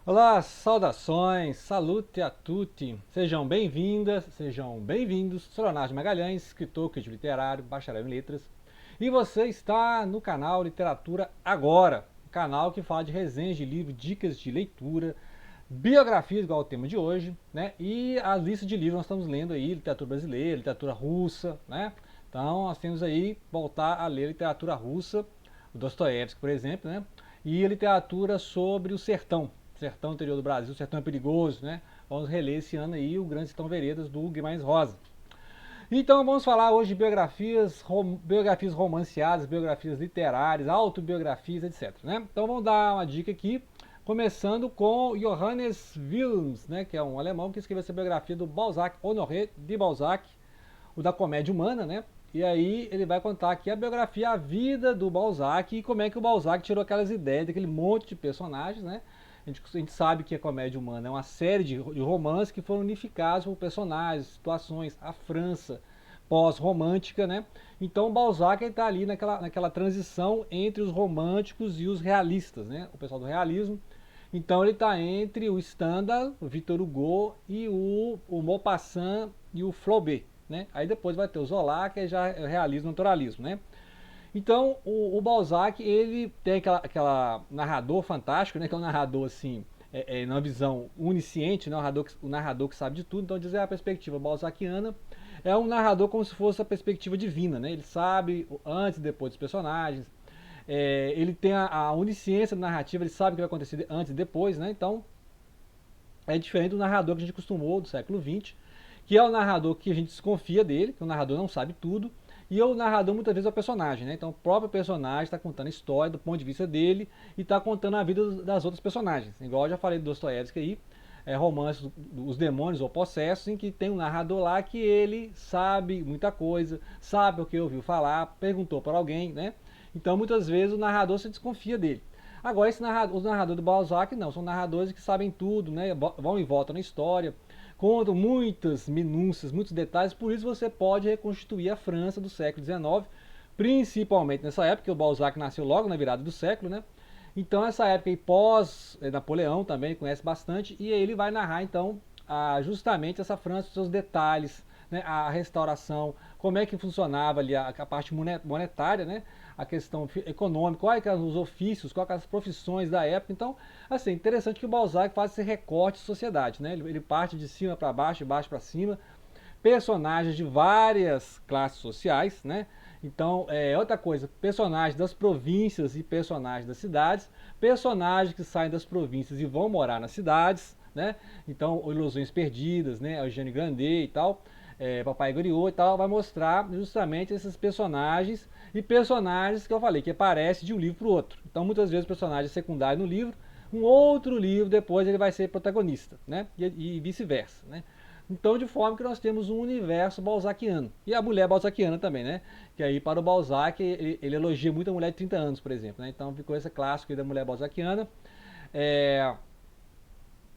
Olá, saudações, salute a tutti. Sejam bem-vindas, sejam bem-vindos. Sou Leonardo Magalhães, escritor, crítico literário, bacharel em letras. E você está no canal Literatura Agora, um canal que fala de resenhas de livro, dicas de leitura, biografias, igual ao tema de hoje, né? E a lista de livros que nós estamos lendo aí, literatura brasileira, literatura russa, né? Então nós temos aí voltar a ler literatura russa, o Dostoiévski, por exemplo, né? E a literatura sobre o sertão interior do Brasil, o sertão é perigoso, né? Vamos reler esse ano aí o Grande Sertão Veredas do Guimarães Rosa. Então vamos falar hoje de biografias romanceadas, biografias literárias, autobiografias, etc. Né? Então vamos dar uma dica aqui, começando com Johannes Wilms, né, que é um alemão que escreveu essa biografia do Balzac, Honoré de Balzac, o da comédia humana, né? E aí ele vai contar aqui a biografia, a vida do Balzac e como é que o Balzac tirou aquelas ideias daquele monte de personagens, né? A gente sabe que a comédia humana é uma série de romances que foram unificados por personagens, situações, a França pós-romântica, né? Então o Balzac está ali naquela transição entre os românticos e os realistas, né? O pessoal do realismo. Então ele está entre o Stendhal, o Victor Hugo e o Maupassant e o Flaubert, né? Aí depois vai ter o Zola, que é já realismo, naturalismo, né? Então, o Balzac, ele tem aquela narrador fantástico, né? Que é um narrador, assim, numa visão onisciente, né? O narrador que sabe de tudo. Então, dizer a perspectiva balzaquiana é um narrador como se fosse a perspectiva divina, né? Ele sabe antes e depois dos personagens. Ele tem a onisciência narrativa, ele sabe o que vai acontecer antes e depois, né? Então, é diferente do narrador que a gente acostumou do século XX, que é o narrador que a gente desconfia dele, que o narrador não sabe tudo, e o narrador muitas vezes é o personagem, né? Então o próprio personagem está contando a história do ponto de vista dele e está contando a vida das outras personagens. Igual eu já falei do Dostoiévski aí, romances Os Demônios ou Possessos, em que tem um narrador lá que ele sabe muita coisa, sabe o que ouviu falar, perguntou para alguém, né? Então muitas vezes o narrador se desconfia dele. Agora, os narradores do Balzac não, são narradores que sabem tudo, né? Vão e voltam na história, contam muitas minúcias, muitos detalhes, por isso você pode reconstituir a França do século XIX, principalmente nessa época, que o Balzac nasceu logo na virada do século, né? Então essa época aí pós-Napoleão também conhece bastante, e aí ele vai narrar então justamente essa França, os seus detalhes, né, a restauração, como é que funcionava ali a parte monetária, né, a questão econômica, quais eram os ofícios, quais eram as profissões da época. Então, assim, interessante que o Balzac faz esse recorte de sociedade, né, ele parte de cima para baixo, de baixo para cima, personagens de várias classes sociais, né? Então, outra coisa, personagens das províncias e personagens das cidades, personagens que saem das províncias e vão morar nas cidades, né? Então, Ilusões Perdidas, né? Eugênio Grandet e tal, Papai Goriot e tal, vai mostrar justamente esses personagens e personagens que eu falei, que aparecem de um livro para o outro. Então, muitas vezes, o personagem é secundário no livro, um outro livro depois ele vai ser protagonista, né? E vice-versa, né? Então, de forma que nós temos um universo balzaquiano. E a mulher balzaquiana também, né? Que aí, para o Balzac, ele elogia muito a mulher de 30 anos, por exemplo. Né? Então, ficou esse clássico aí da mulher balzaquiana. É...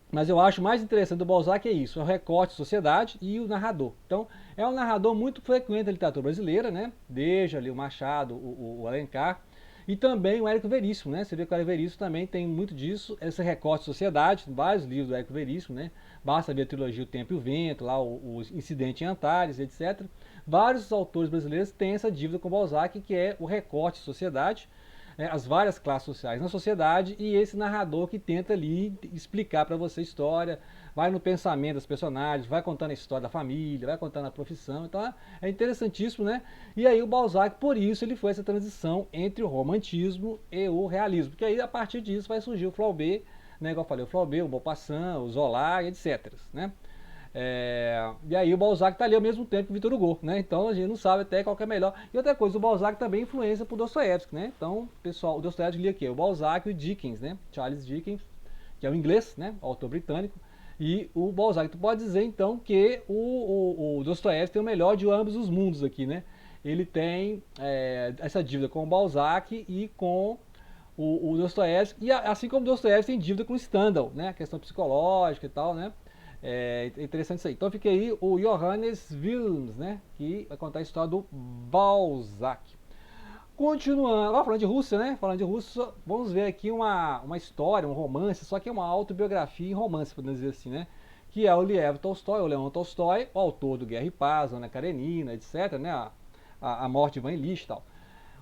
Mas eu acho mais interessante do Balzac é isso, é o recorte de sociedade e o narrador. Então, é um narrador muito frequente na literatura brasileira, né? Desde ali o Machado, o Alencar, e também o Érico Veríssimo, né? Você vê que o Érico Veríssimo também tem muito disso, esse recorte de sociedade, vários livros do Érico Veríssimo, né? Basta ver a trilogia O Tempo e o Vento, lá o Incidente em Antares, etc. Vários autores brasileiros têm essa dívida com o Balzac, que é o recorte de sociedade, né, as várias classes sociais na sociedade e esse narrador que tenta ali explicar para você a história, vai no pensamento das personagens, vai contando a história da família, vai contando a profissão. Então é interessantíssimo, né? E aí o Balzac, por isso, ele foi essa transição entre o romantismo e o realismo, porque aí a partir disso vai surgir o Flaubert, né, igual eu falei, o Flaubert, o Maupassant, o Zola, etc. Né? E aí o Balzac está ali ao mesmo tempo que o Victor Hugo, né? Então a gente não sabe até qual que é melhor. E outra coisa, o Balzac também influencia por Dostoiévski, né? Então, pessoal, o Dostoiévski lia aqui, o Balzac e o Dickens, né? Charles Dickens, que é o inglês, né? O autor britânico. E o Balzac, tu pode dizer então que o Dostoiévski tem o melhor de ambos os mundos aqui, né? Ele tem essa dívida com o Balzac e com o Dostoiévski, e assim como o Dostoiévski tem dívida com o Stendhal, né? A questão psicológica e tal, né? É interessante isso aí. Então fica aí o Johannes Wilms, né? Que vai contar a história do Balzac. Continuando, agora falando de Rússia, né? Falando de Rússia, vamos ver aqui uma história, um romance, só que é uma autobiografia em romance, podemos dizer assim, né? Que é o Lev Tolstói, o Leon Tolstói, o autor do Guerra e Paz, Ana Karenina, etc., né? A Morte de Ivan Ilitch e tal.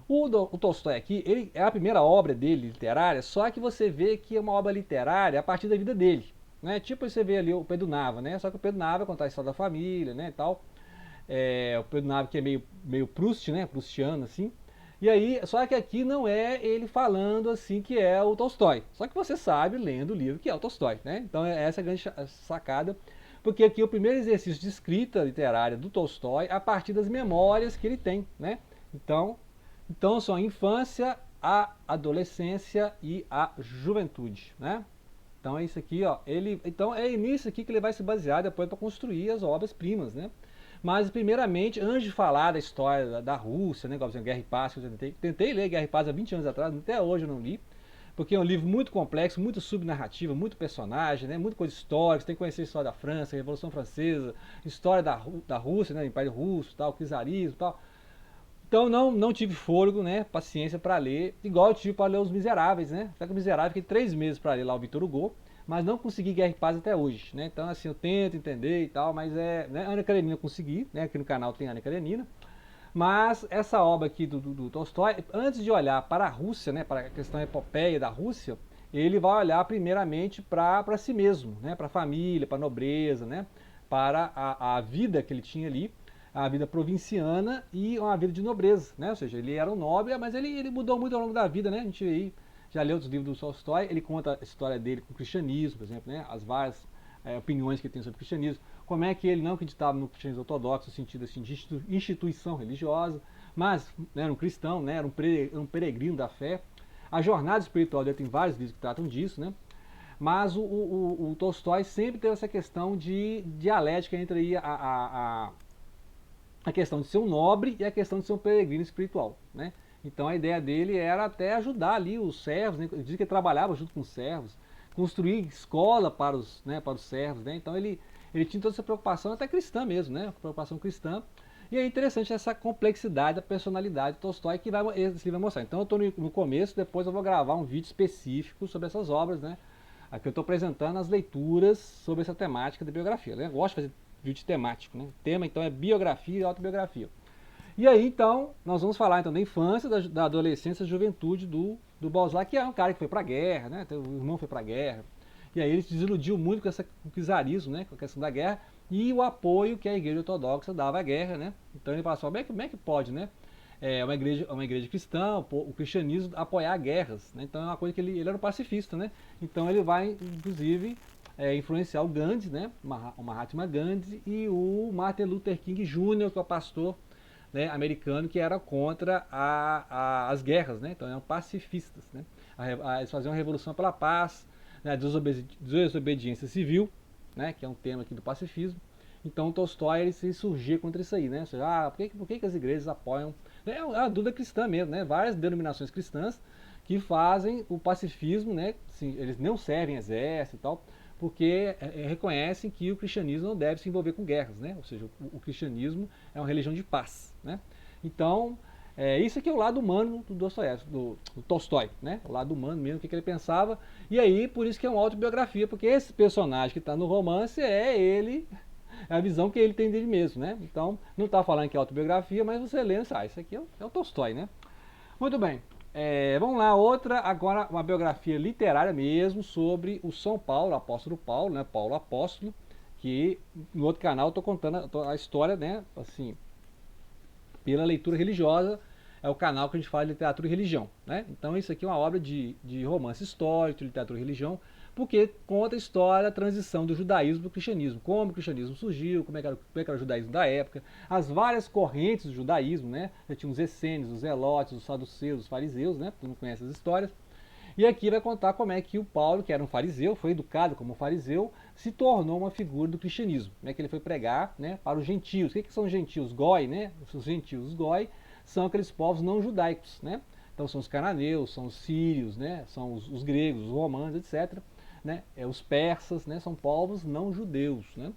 O Tolstói aqui, ele é a primeira obra dele literária, só que você vê que é uma obra literária a partir da vida dele, né? Tipo você vê ali o Pedro Nava, né? Só que o Pedro Nava conta a história da família, né, e tal. O Pedro Nava que é meio Proust, né? Proustiano, assim. E aí, só que aqui não é ele falando assim que é o Tolstói. Só que você sabe, lendo o livro, que é o Tolstói, né? Então essa é a grande sacada, porque aqui é o primeiro exercício de escrita literária do Tolstói a partir das memórias que ele tem, né? Então são a infância, a adolescência e a juventude, né? Então é isso aqui, ó. Então é nisso aqui que ele vai se basear depois para construir as obras-primas, né? Mas, primeiramente, antes de falar da história da Rússia, né, Guerra e Paz, que eu tentei ler Guerra e Paz há 20 anos atrás, até hoje eu não li, porque é um livro muito complexo, muito subnarrativa, muito personagem, né, muita coisa histórica, você tem que conhecer a história da França, a Revolução Francesa, história da Rússia, né, Império Russo, tal, czarismo e tal. Então não tive fôlego, né, paciência para ler, igual eu tive para ler Os Miseráveis, né, até que o Miserável fiquei 3 meses para ler lá o Victor Hugo, mas não consegui Guerra e Paz até hoje, né? Então assim, eu tento entender e tal, mas né, Ana Karenina eu consegui, né? Aqui no canal tem Ana Karenina. Mas essa obra aqui do Tolstói, antes de olhar para a Rússia, né, para a questão epopeia da Rússia, ele vai olhar primeiramente para si mesmo, né, para a família, para a nobreza, né, para a vida que ele tinha ali, a vida provinciana e uma vida de nobreza, né? Ou seja, ele era um nobre, mas ele mudou muito ao longo da vida, né? A gente aí já leu outros livros do Tolstói, ele conta a história dele com o cristianismo, por exemplo, né? As várias opiniões que ele tem sobre o cristianismo, como é que ele não acreditava no cristianismo ortodoxo, no sentido assim, de instituição religiosa, mas né, era um cristão, né? Era um peregrino da fé. A jornada espiritual dele tem vários livros que tratam disso, né? Mas o Tolstói sempre teve essa questão de dialética entre aí a questão de ser um nobre e a questão de ser um peregrino espiritual, né? Então a ideia dele era até ajudar ali os servos, né? Ele diz que ele trabalhava junto com os servos, construir escola para os servos, né? Então ele tinha toda essa preocupação até cristã mesmo, né? Preocupação cristã. E é interessante essa complexidade da personalidade de Tolstói que esse livro vai mostrar. Então eu estou no começo, depois eu vou gravar um vídeo específico sobre essas obras, né? Aqui eu estou apresentando as leituras sobre essa temática da biografia, né? Eu gosto de fazer vídeo temático, né? O tema então é biografia e autobiografia. E aí então, nós vamos falar então da infância, da adolescência, da juventude do Balzac, que é um cara que foi pra guerra, né? O irmão foi pra guerra. E aí ele se desiludiu muito com o czarismo, né? Com a questão da guerra e o apoio que a igreja ortodoxa dava à guerra, né? Então ele passou, como é que pode, né? Uma igreja cristã, o cristianismo apoiar guerras, né? Então é uma coisa que ele era um pacifista, né? Então ele vai, inclusive, influenciar o Gandhi, né? O Mahatma Gandhi e o Martin Luther King Jr., que é o pastor, né, americano, que era contra as guerras, né? Então eram pacifistas, né? Eles faziam uma revolução pela paz, né, desobediência civil, né, que é um tema aqui do pacifismo. Então Tolstói ele se insurgia contra isso aí, né? Ou seja, por que as igrejas apoiam? É a dúvida cristã mesmo, né? Várias denominações cristãs que fazem o pacifismo, né? Assim, eles não servem exército e tal, porque reconhecem que o cristianismo não deve se envolver com guerras, né? Ou seja, o cristianismo é uma religião de paz, né? Então, isso aqui é o lado humano do Dostoiévski, do Tolstói, né? O lado humano mesmo, o que ele pensava. E aí, por isso que é uma autobiografia, porque esse personagem que está no romance é ele, é a visão que ele tem dele mesmo, né? Então, não está falando que é autobiografia, mas você lê, isso aqui é o Tolstói, né? Muito bem. Vamos lá, outra, agora uma biografia literária mesmo sobre o São Paulo, o apóstolo Paulo, né? Paulo Apóstolo, que no outro canal eu estou contando a história, né? Assim, pela leitura religiosa, é o canal que a gente fala de literatura e religião, né? Então isso aqui é uma obra de romance histórico, de literatura e religião, porque conta a história da transição do judaísmo para o cristianismo, como o cristianismo surgiu, como é que era o judaísmo da época, as várias correntes do judaísmo, né? Já tinha os essênios, os zelotes, os saduceus, os fariseus, né? Todo mundo conhece as histórias. E aqui vai contar como é que o Paulo, que era um fariseu, foi educado como fariseu, se tornou uma figura do cristianismo, né, que ele foi pregar, né, para os gentios. O que são os gentios? Goi, né? Os gentios, os goi, são aqueles povos não judaicos, né? Então são os cananeus, são os sírios, né? São os gregos, os romanos, etc. Né? Os persas, né? São povos não judeus, né?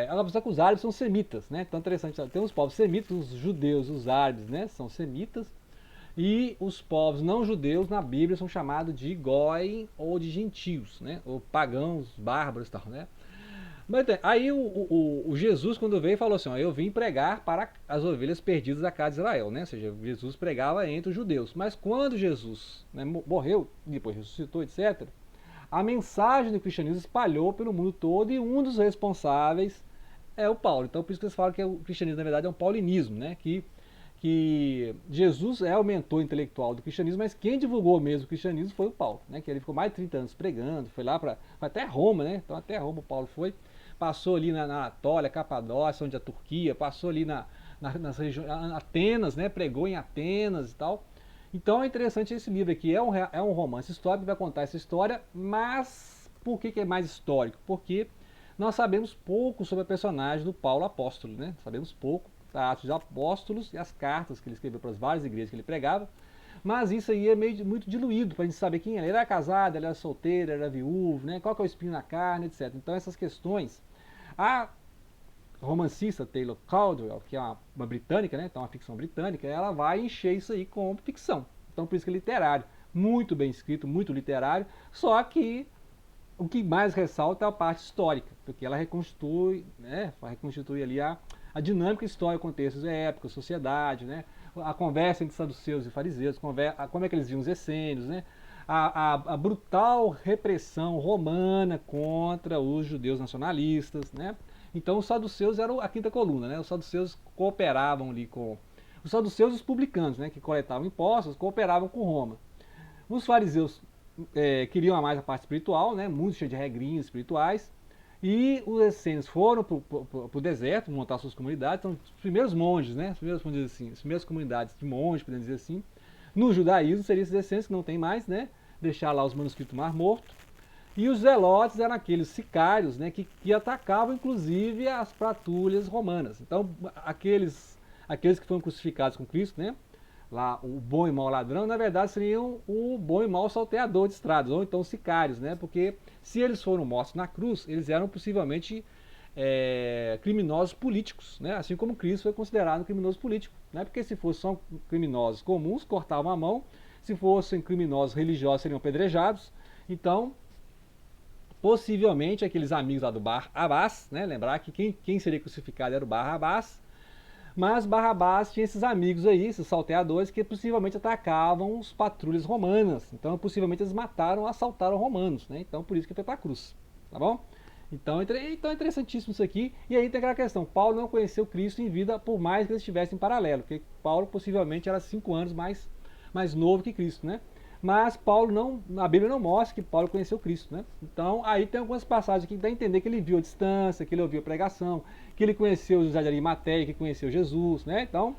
Apesar que os árabes são semitas, né? Então é interessante, tem os povos semitas, os judeus, os árabes, né? São semitas, E os povos não judeus na Bíblia são chamados de goi ou de gentios, né? Ou pagãos, bárbaros e tal, né? Mas aí o Jesus, quando veio, falou assim: ó, eu vim pregar para as ovelhas perdidas da casa de Israel, né? Ou seja, Jesus pregava entre os judeus. Mas quando Jesus, né, morreu, depois ressuscitou, etc., a mensagem do cristianismo espalhou pelo mundo todo e um dos responsáveis é o Paulo. Então por isso que eles falam que o cristianismo, na verdade, é um paulinismo, né? Que Jesus é o mentor intelectual do cristianismo, mas quem divulgou mesmo o cristianismo foi o Paulo, né? Que ele ficou mais de 30 anos pregando, foi lá para até Roma, né? Então até Roma o Paulo foi, passou ali na Anatólia, Capadócia, onde a Turquia, passou ali nas regiões, Atenas, né? Pregou em Atenas e tal. Então é interessante esse livro aqui, é um romance histórico que vai contar essa história, mas por que é mais histórico? Porque nós sabemos pouco sobre a personagem do Paulo apóstolo, né? Sabemos pouco da Atos dos Apóstolos e as cartas que ele escreveu para as várias igrejas que ele pregava, mas isso aí é meio muito diluído para a gente saber quem era. Ele era casado, ele era solteiro, ele era viúvo, né? Qual que é o espinho na carne, etc. Então essas questões, a romancista Taylor Caldwell, que é uma britânica, né? Então uma ficção britânica, ela vai encher isso aí como ficção. Então por isso que é literário, muito bem escrito, muito literário, só que o que mais ressalta é a parte histórica, porque ela reconstitui, né, reconstitui ali a dinâmica histórica, contextos da época, sociedade, né, a conversa entre saduceus e fariseus, como é que eles viam os essênios, né, a brutal repressão romana contra os judeus nacionalistas, né. Então os saduceus eram a quinta coluna, né, os saduceus cooperavam ali com os saduceus e os publicanos, né, que coletavam impostos, cooperavam com Roma. Os fariseus queriam mais a parte espiritual, né, muito cheio de regrinhas espirituais, e os essênios foram para o deserto montar suas comunidades. Então, os primeiros monges, né, as primeiras comunidades de monges, podemos dizer assim, no judaísmo seriam esses essênios que não tem mais, né, deixar lá os manuscritos Mar Morto. E os zelotes eram aqueles sicários, né, que atacavam inclusive as patrulhas romanas. Então, aqueles que foram crucificados com Cristo, né, lá o bom e mau ladrão, na verdade seriam o bom e mau salteador de estradas, ou então sicários, né? Porque se eles foram mortos na cruz, eles eram possivelmente criminosos políticos, né? Assim como Cristo foi considerado um criminoso político, né? Porque se fossem só criminosos comuns, cortavam a mão, se fossem criminosos religiosos, seriam apedrejados. Então, possivelmente aqueles amigos lá do Bar Abás, né? Lembrar que quem seria crucificado era o Bar Abás. Mas Barrabás tinha esses amigos aí, esses salteadores, que possivelmente atacavam os patrulhas romanas. Então, possivelmente eles mataram, assaltaram romanos, né? Então, por isso que foi para a cruz, tá bom? Então é interessantíssimo isso aqui. E aí tem aquela questão, Paulo não conheceu Cristo em vida, por mais que eles estivessem em paralelo, porque Paulo possivelmente era 5 anos mais novo que Cristo, né? Mas Paulo não, a Bíblia não mostra que Paulo conheceu Cristo, né? Então aí tem algumas passagens aqui que dá a entender que ele viu a distância, que ele ouviu a pregação, que ele conheceu José de Arimateia, que conheceu Jesus, né? Então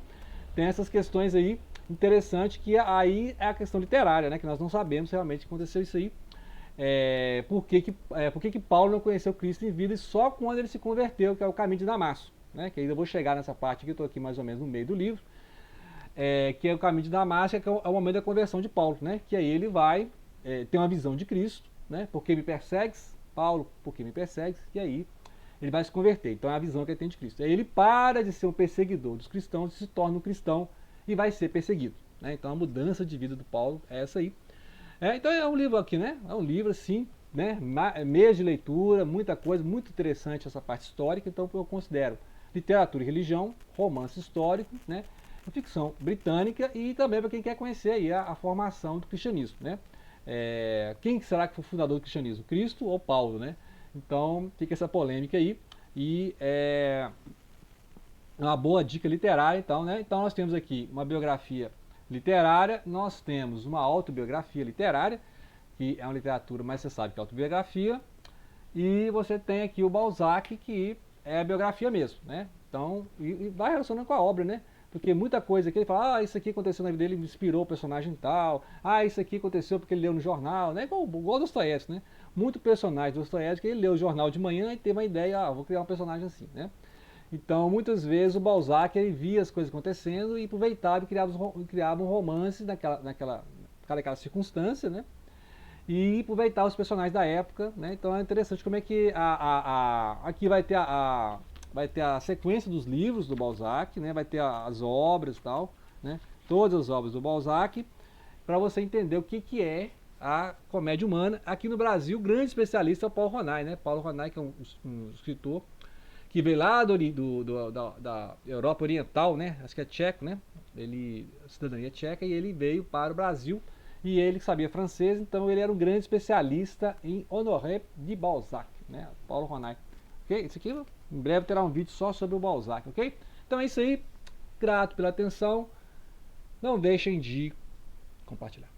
tem essas questões aí interessantes que aí é a questão literária, né? Que nós não sabemos realmente que aconteceu isso aí. Por que Paulo não conheceu Cristo em vida e só quando ele se converteu, que é o caminho de Damasco, né? Que ainda vou chegar nessa parte que eu estou aqui mais ou menos no meio do livro. Que é o caminho de Damasco, que é o momento da conversão de Paulo, né? Que aí ele vai ter uma visão de Cristo, né? Por que me persegues? Paulo, por que me persegues? E aí ele vai se converter. Então é a visão que ele tem de Cristo. Aí ele para de ser um perseguidor dos cristãos e se torna um cristão e vai ser perseguido, né? Então a mudança de vida do Paulo é essa aí. Então é um livro aqui, né? É um livro assim, né? Mês de leitura, muita coisa, muito interessante essa parte histórica. Então eu considero literatura e religião, romance histórico, né? Ficção britânica e também para quem quer conhecer aí a formação do cristianismo, né? Quem será que foi o fundador do cristianismo? Cristo ou Paulo, né? Então fica essa polêmica aí e é uma boa dica literária, então, né? Então nós temos aqui uma biografia literária, nós temos uma autobiografia literária, que é uma literatura, mas você sabe que é autobiografia, e você tem aqui o Balzac, que é a biografia mesmo, né? Então, e vai relacionando com a obra, né? Porque muita coisa aqui ele fala, isso aqui aconteceu na vida dele, inspirou o personagem tal, isso aqui aconteceu porque ele leu no jornal, né? Igual Dostoiévski, né? Muito personagem do Dostoiévski, ele leu o jornal de manhã e teve uma ideia, vou criar um personagem assim, né? Então, muitas vezes o Balzac ele via as coisas acontecendo e aproveitava e criava um romance naquela circunstância, né? E aproveitar os personagens da época, né? Então é interessante como é que aqui vai ter a sequência dos livros do Balzac, né? Vai ter as obras e tal, né? todas as obras do Balzac, para você entender o que é a comédia humana. Aqui no Brasil, o grande especialista é o Paulo Ronay, né? Paulo Ronay, que é um escritor que veio lá da Europa Oriental, né? Acho que é tcheco, né? Ele, cidadania tcheca, e ele veio para o Brasil, e ele sabia francês, então ele era um grande especialista em Honoré de Balzac, né? Paulo Ronay. Ok? Isso aqui, em breve terá um vídeo só sobre o Balzac, ok? Então é isso aí. Grato pela atenção. Não deixem de compartilhar.